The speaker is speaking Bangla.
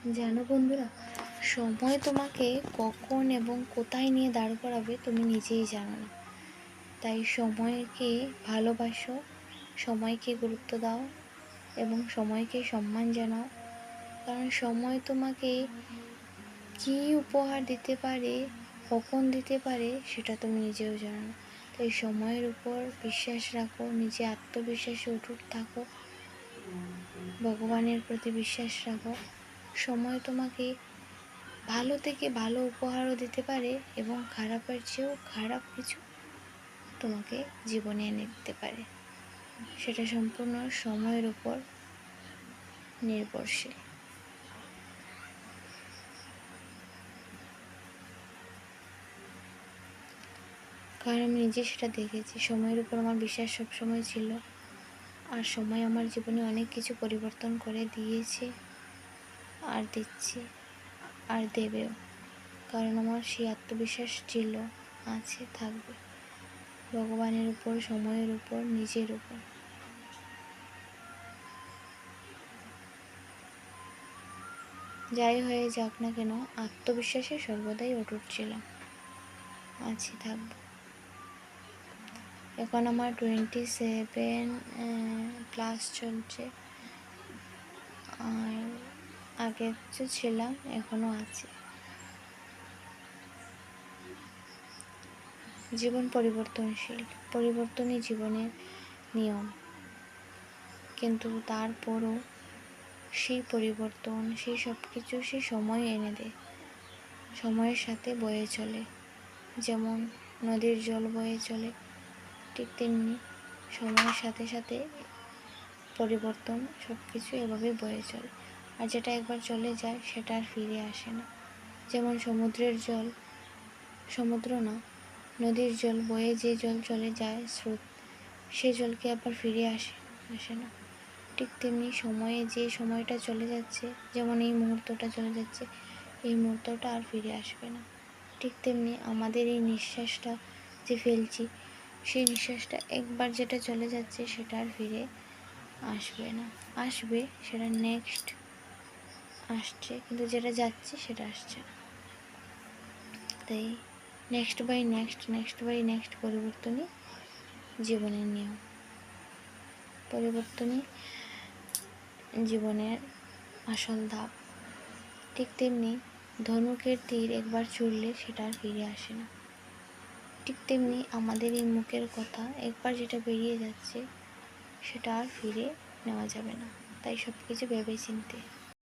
জানো বন্ধুরা, সময় তোমাকে কখন এবং কোথায় নিয়ে দাঁড় করাবে তুমি নিজেই জানো না। তাই সময়কে ভালোবাসো, সময়কে গুরুত্ব দাও এবং সময়কে সম্মান জানাও। কারণ সময় তোমাকে কী উপহার দিতে পারে, কখন দিতে পারে, সেটা তুমি নিজেও জানো না। তাই সময়ের উপর বিশ্বাস রাখো, নিজে আত্মবিশ্বাসে অটুট থাকো, ভগবানের প্রতি বিশ্বাস রাখো। সময় তোমাকে ভালো থেকে ভালো উপহারও দিতে পারে এবং খারাপের চেয়েও খারাপ কিছু তোমাকে জীবনে এনে দিতে পারে। সেটা সম্পূর্ণ সময়ের উপর নির্ভরশীল। কারণ আমি নিজে সেটা দেখেছি, সময়ের উপর আমার বিশ্বাস সবসময় ছিল। আর সময় আমার জীবনে অনেক কিছু পরিবর্তন করে দিয়েছে, আর দিচ্ছে, আর দেবেও। কারণ আমার সেই আত্মবিশ্বাস ছিল, আছে, থাকবে ভগবানের উপর, সময়ের উপর, নিজের উপর। যাই হয়ে যাক না কেন, আত্মবিশ্বাসে সর্বদাই অটুট ছিলাম, আছি, থাকব। এখন আমার 27 ক্লাস চলছে, আর আগে যে ছিলাম এখনও আছে। জীবন পরিবর্তনশীল, পরিবর্তনই জীবনের নিয়ম। কিন্তু তারপরও সেই পরিবর্তন, সেই সব কিছু সেই সময় এনে দেয়, সময়ের সাথে বয়ে চলে। যেমন নদীর জল বয়ে চলে, ঠিক তেমনি সময়ের সাথে সাথে পরিবর্তন সব কিছু এভাবে বয়ে চলে। আর যেটা একবার চলে যায় সেটা আর ফিরে আসে না। যেমন সমুদ্রের জল, সমুদ্র না, নদীর জল বয়ে যে জল চলে যায় স্রোত, সে জলকে আবার ফিরে আসে না। ঠিক তেমনি সময়ে যে সময়টা চলে যাচ্ছে, যেমন এই মুহূর্তটা চলে যাচ্ছে, এই মুহূর্তটা আর ফিরে আসবে না। ঠিক তেমনি আমাদের এই নিঃশ্বাসটা যে ফেলছি, সেই নিঃশ্বাসটা একবার যেটা চলে যাচ্ছে সেটা আর ফিরে আসবে না। আসবে, সেটা নেক্সট আসছে, কিন্তু যেটা যাচ্ছে সেটা আসছে না। তাই next by next, next by next পরিবর্তনই জীবনের নিয়ম, পরিবর্তনই জীবনের আসল ধাপ। ঠিক তেমনি ধনুকের তীর একবার ছুড়লে সেটা আর ফিরে আসে না। ঠিক তেমনি আমাদের এই মুখের কথা একবার যেটা বেরিয়ে যাচ্ছে সেটা আর ফিরে নেওয়া যাবে না। তাই সব কিছু ভেবে চিনতে